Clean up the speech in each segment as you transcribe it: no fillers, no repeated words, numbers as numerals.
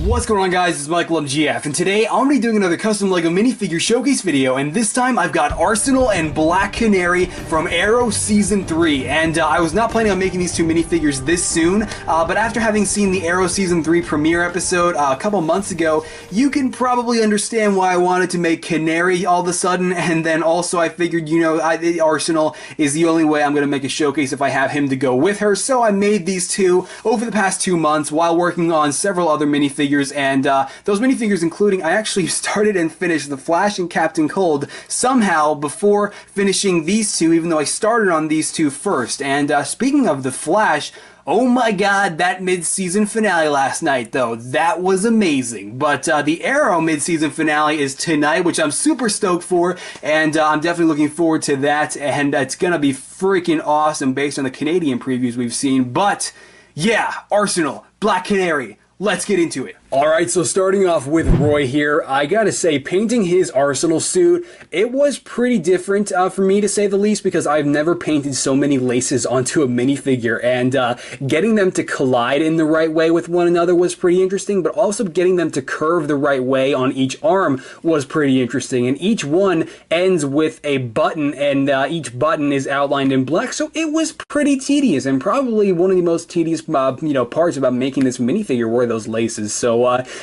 What's going on, guys? It's Macleod GF, and today I'm going to be doing another custom LEGO minifigure showcase video, and this time I've got Arsenal and Black Canary from Arrow Season 3, and I was not planning on making these two minifigures this soon, but after having seen the Arrow Season 3 premiere episode a couple months ago, you can probably understand why I wanted to make Canary all of a sudden, and then also I figured, you know, Arsenal is the only way I'm going to make a showcase if I have him to go with her, so I made these two over the past 2 months while working on several other minifigures. And those minifigures including, I actually started and finished the Flash and Captain Cold somehow before finishing these two, even though I started on these two first. And speaking of the Flash, oh my god, that mid-season finale last night, though. That was amazing. But the Arrow mid-season finale is tonight, which I'm super stoked for, and I'm definitely looking forward to that, and it's gonna be freaking awesome based on the Canadian previews we've seen. But yeah, Arsenal, Black Canary, let's get into it. Alright, so starting off with Roy here, I gotta say, painting his Arsenal suit, it was pretty different for me, to say the least, because I've never painted so many laces onto a minifigure, and getting them to collide in the right way with one another was pretty interesting, but also getting them to curve the right way on each arm was pretty interesting, and each one ends with a button, and each button is outlined in black, so it was pretty tedious, and probably one of the most tedious parts about making this minifigure were those laces. So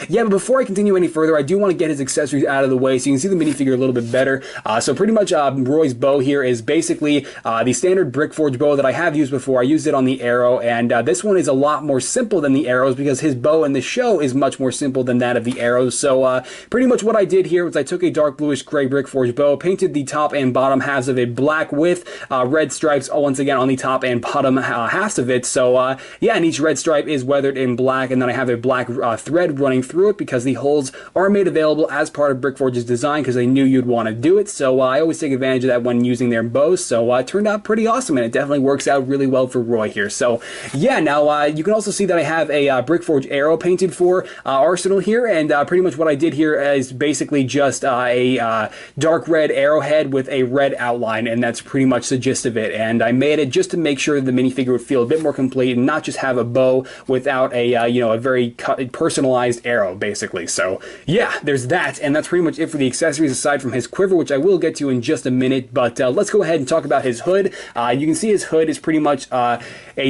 yeah, but before I continue any further, I do want to get his accessories out of the way so you can see the minifigure a little bit better. So pretty much Roy's bow here is basically the standard brick forge bow that I have used before. I used it on the Arrow, and this one is a lot more simple than the Arrows because his bow in the show is much more simple than that of the Arrows. So pretty much what I did here was I took a dark bluish gray brick forge bow, painted the top and bottom halves of it black with red stripes once again on the top and bottom halves of it. So yeah, and each red stripe is weathered in black, and then I have a black thread running through it because the holes are made available as part of Brickforge's design because they knew you'd want to do it. So I always take advantage of that when using their bows. So it turned out pretty awesome, and it definitely works out really well for Roy here. So yeah, now you can also see that I have a Brickforge arrow painted for Arsenal here, and pretty much what I did here is basically just a dark red arrowhead with a red outline, and that's pretty much the gist of it. And I made it just to make sure the minifigure would feel a bit more complete and not just have a bow without a a very personalized arrow, basically. So yeah, there's that, and that's pretty much it for the accessories aside from his quiver, which I will get to in just a minute. But let's go ahead and talk about his hood. You can see his hood is pretty much a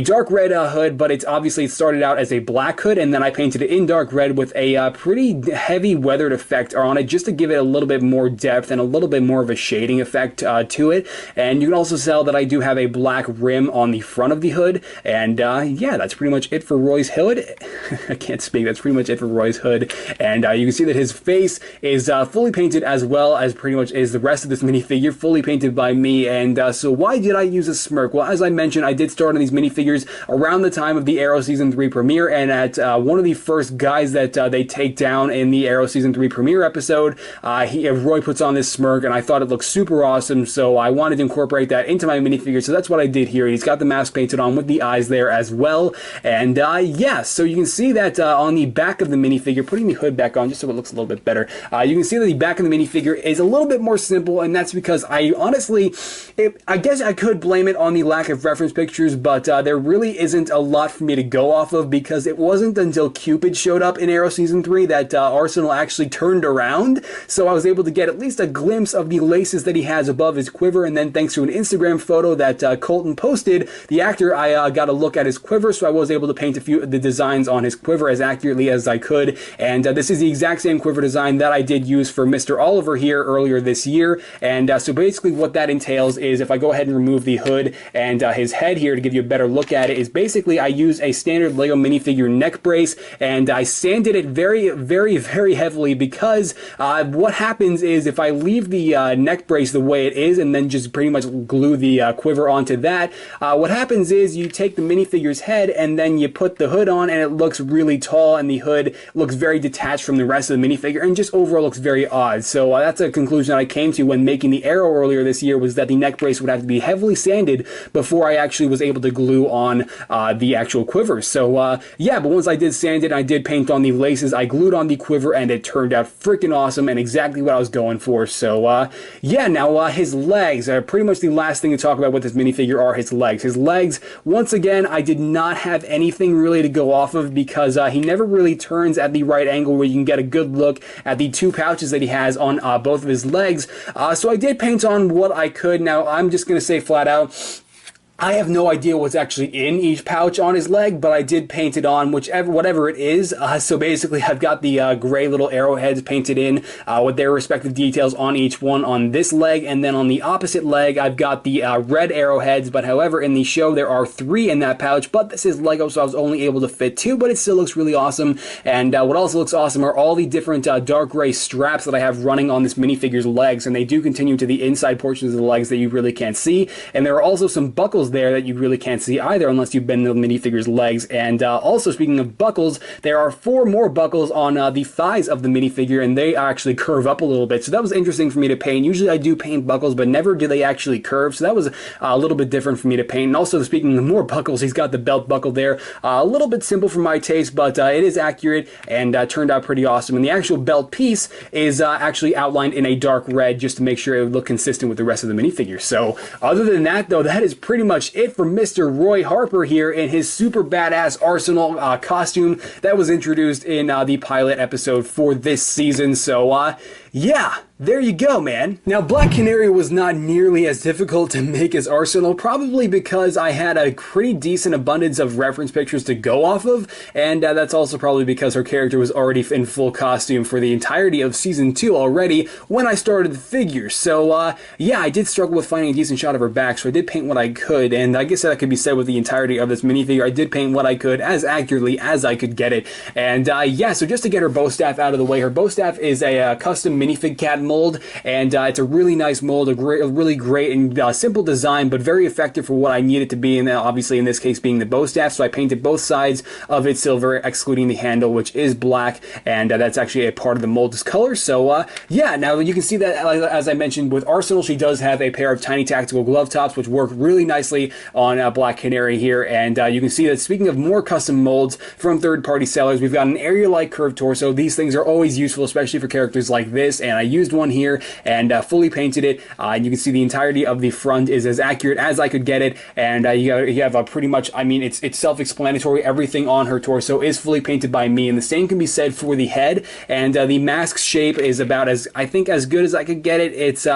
dark red hood, but it's obviously started out as a black hood, and then I painted it in dark red with a pretty heavy weathered effect on it just to give it a little bit more depth and a little bit more of a shading effect to it. And you can also tell that I do have a black rim on the front of the hood, and yeah, that's pretty much it for Roy's hood. I can't speak. That's pretty much it for Roy's hood, and you can see that his face is fully painted as well as pretty much is the rest of this minifigure, fully painted by me. And so why did I use a smirk? Well, as I mentioned, I did start on these minifigures around the time of the Arrow Season 3 premiere, and at one of the first guys that they take down in the Arrow Season 3 premiere episode, Roy puts on this smirk, and I thought it looked super awesome, so I wanted to incorporate that into my minifigure, so that's what I did here. He's got the mask painted on with the eyes there as well, and yeah, so you can see that on the back of the minifigure, putting the hood back on just so it looks a little bit better, you can see that the back of the minifigure is a little bit more simple, and that's because I honestly, I guess I could blame it on the lack of reference pictures, but there really isn't a lot for me to go off of because it wasn't until Cupid showed up in Arrow Season 3 that Arsenal actually turned around, so I was able to get at least a glimpse of the laces that he has above his quiver, and then thanks to an Instagram photo that Colton posted, the actor, I got a look at his quiver, so I was able to paint a few of the designs on his quiver as accurately as I could, and this is the exact same quiver design that I did use for Mr. Oliver here earlier this year. And so basically what that entails is, if I go ahead and remove the hood and his head here to give you a better look at it, is basically I use a standard LEGO minifigure neck brace, and I sanded it very, very, very heavily because what happens is if I leave the neck brace the way it is and then just pretty much glue the quiver onto that, what happens is you take the minifigure's head and then you put the hood on, and it looks really tall, and the hood looks very detached from the rest of the minifigure and just overall looks very odd. So that's a conclusion that I came to when making the Arrow earlier this year, was that the neck brace would have to be heavily sanded before I actually was able to glue on the actual quiver. So yeah, but once I did sand it and I did paint on the laces, I glued on the quiver, and it turned out freaking awesome and exactly what I was going for. So yeah, now his legs are pretty much the last thing to talk about with this minifigure are his legs. His legs, once again, I did not have anything really to go off of because he never really turns at the right angle where you can get a good look at the two pouches that he has on both of his legs. So I did paint on what I could. Now, I'm just going to say flat out, I have no idea what's actually in each pouch on his leg, but I did paint it on whatever it is. So basically, I've got the gray little arrowheads painted in with their respective details on each one on this leg, and then on the opposite leg, I've got the red arrowheads. But however, in the show, there are 3 in that pouch, but this is Lego, so I was only able to fit 2, but it still looks really awesome. And what also looks awesome are all the different dark gray straps that I have running on this minifigure's legs, and they do continue to the inside portions of the legs that you really can't see. And there are also some buckles there that you really can't see either unless you bend the minifigure's legs. And also, speaking of buckles, there are 4 more buckles on the thighs of the minifigure, and they actually curve up a little bit. So that was interesting for me to paint. Usually I do paint buckles, but never do they actually curve. So that was a little bit different for me to paint. And also, speaking of more buckles, he's got the belt buckle there. A little bit simple for my taste, but it is accurate and turned out pretty awesome. And the actual belt piece is actually outlined in a dark red just to make sure it would look consistent with the rest of the minifigure. So other than that, though, that is pretty much it for Mr. Roy Harper here in his super badass Arsenal costume that was introduced in the pilot episode for this season. So, yeah, there you go, man. Now, Black Canary was not nearly as difficult to make as Arsenal, probably because I had a pretty decent abundance of reference pictures to go off of, and that's also probably because her character was already in full costume for the entirety of Season 2 already when I started the figure. So, yeah, I did struggle with finding a decent shot of her back, so I did paint what I could, and I guess that could be said with the entirety of this minifigure. I did paint what I could as accurately as I could get it. And, yeah, so just to get her bow staff out of the way, her bow staff is a custom minifig cat mold, and it's a really nice mold, a really great and simple design, but very effective for what I need it to be, and obviously in this case being the bow staff. So I painted both sides of it silver, excluding the handle, which is black, and that's actually a part of the mold's color. So yeah, now you can see that, as I mentioned, with Arsenal, she does have a pair of tiny tactical glove tops, which work really nicely on Black Canary here, and you can see that, speaking of more custom molds from third-party sellers, we've got an area-like curved torso. These things are always useful, especially for characters like this, and I used one here and fully painted it, and you can see the entirety of the front is as accurate as I could get it, and you have a pretty much, I mean, it's self-explanatory. Everything on her torso is fully painted by me, and the same can be said for the head, and the mask shape is about as, I think, as good as I could get it. It's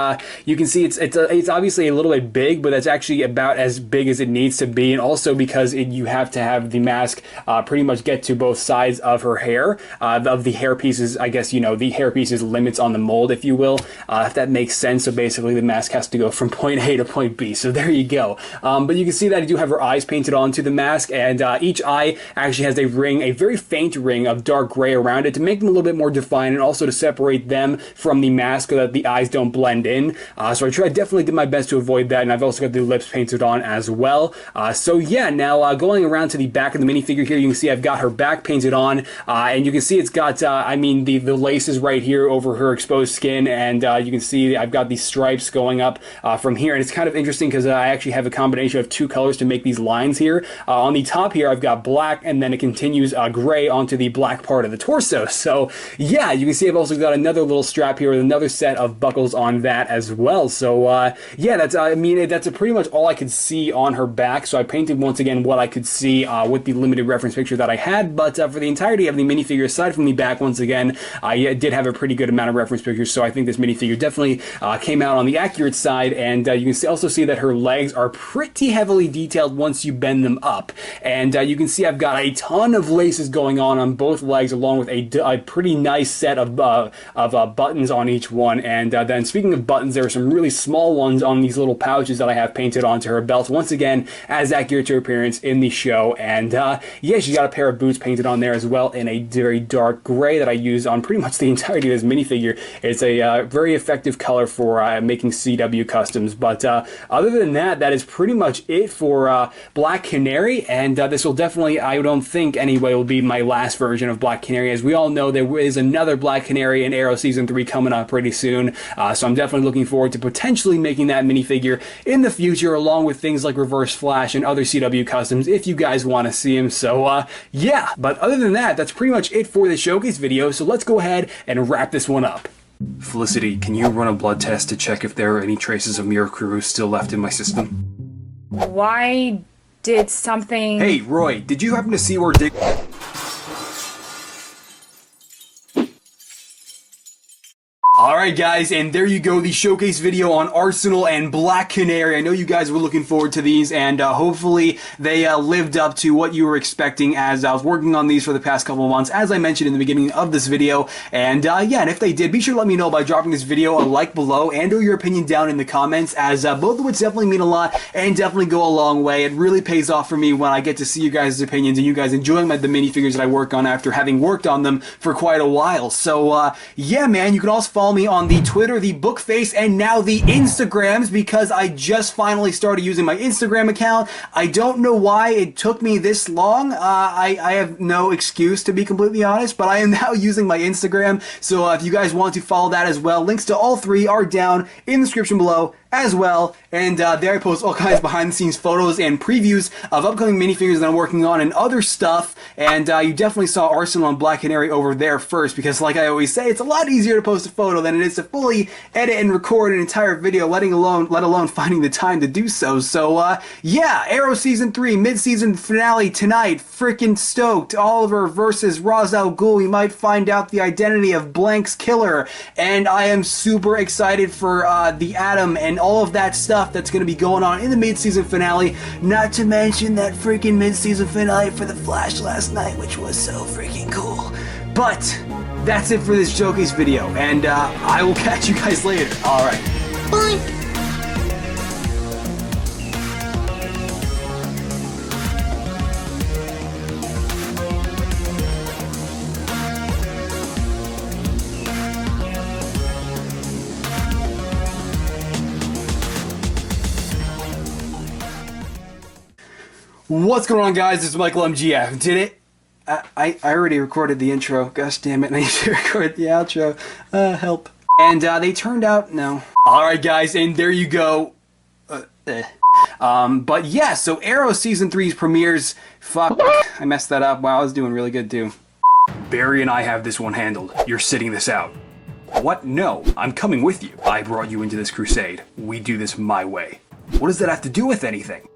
you can see it's obviously a little bit big, but that's actually about as big as it needs to be, and also because you have to have the mask pretty much get to both sides of her hair, of the hair pieces. I guess, you know, the hair pieces limits on the mold, if you will, if that makes sense. So basically the mask has to go from point A to point B. So there you go. But you can see that I do have her eyes painted onto the mask, and each eye actually has a ring, a very faint ring of dark gray around it to make them a little bit more defined, and also to separate them from the mask so that the eyes don't blend in. So I definitely did my best to avoid that, and I've also got the lips painted on as well. So yeah, now going around to the back of the minifigure here, you can see I've got her back painted on, and you can see it's got, I mean, the laces right here over her exposed skin, and you can see I've got these stripes going up from here, and it's kind of interesting because I actually have a combination of 2 colors to make these lines here. On the top here, I've got black, and then it continues gray onto the black part of the torso. So yeah, you can see I've also got another little strap here with another set of buckles on that as well. So yeah, that's, I mean, that's pretty much all I could see on her back. So I painted once again what I could see with the limited reference picture that I had, but for the entirety of the minifigure, aside from the back, once again, I did have a pretty good amount of reference pictures, so I think this minifigure definitely came out on the accurate side. And you can also see that her legs are pretty heavily detailed once you bend them up, and you can see I've got a ton of laces going on both legs, along with a pretty nice set of buttons on each one. And then, speaking of buttons, there are some really small ones on these little pouches that I have painted onto her belt, once again as accurate to her appearance in the show. And yeah, she's got a pair of boots painted on there as well in a very dark gray that I used on pretty much the entirety of this minifigure. It's a very effective color for making CW customs. But other than that, that is pretty much it for Black Canary, and this will definitely, I don't think anyway, will be my last version of Black Canary. As we all know, there is another Black Canary in Arrow Season 3 coming up pretty soon, so I'm definitely looking forward to potentially making that minifigure in the future, along with things like Reverse Flash and other CW customs, if you guys want to see them. So yeah, but other than that, that's pretty much it for the showcase video, so let's go ahead and wrap this one up. Felicity, can you run a blood test to check if there are any traces of Miracruz still left in my system? Why did something... Hey, Roy, did you happen to see where Dick... Alright guys, and there you go, the showcase video on Arsenal and Black Canary. I know you guys were looking forward to these, and hopefully they lived up to what you were expecting as I was working on these for the past couple of months, as I mentioned in the beginning of this video. And yeah, and if they did, be sure to let me know by dropping this video a like below and or your opinion down in the comments, as both of which definitely mean a lot and definitely go a long way. It really pays off for me when I get to see you guys' opinions and you guys enjoying the minifigures that I work on after having worked on them for quite a while. So yeah, man, you can also follow me on the Twitter, the Bookface, and now the Instagrams, because I just finally started using my Instagram account. I don't know why it took me this long. I have no excuse, to be completely honest, but I am now using my Instagram. So if you guys want to follow that as well, links to all three are down in the description below as well, and there I post all kinds of behind the scenes photos and previews of upcoming minifigures that I'm working on and other stuff. And you definitely saw Arsenal and Black Canary over there first, because like I always say, it's a lot easier to post a photo than it is to fully edit and record an entire video, let alone finding the time to do so. So yeah, Arrow Season 3 mid-season finale tonight. Freaking stoked. Oliver versus Ra's al Ghul. We might find out the identity of Blank's killer, and I am super excited for the Atom and all of that stuff that's going to be going on in the mid-season finale, not to mention that freaking mid-season finale for The Flash last night, which was so freaking cool. But that's it for this showcase video, and I will catch you guys later. Alright. Bye! What's going on, guys? This is Michael MGF. Today, I already recorded the intro. Gosh damn it, I need to record the outro. Help. And they turned out, no. Alright guys, and there you go. But yeah, so Arrow Season 3's premieres. Fuck, I messed that up. Wow, I was doing really good too. Barry and I have this one handled. You're sitting this out. What? No, I'm coming with you. I brought you into this crusade. We do this my way. What does that have to do with anything?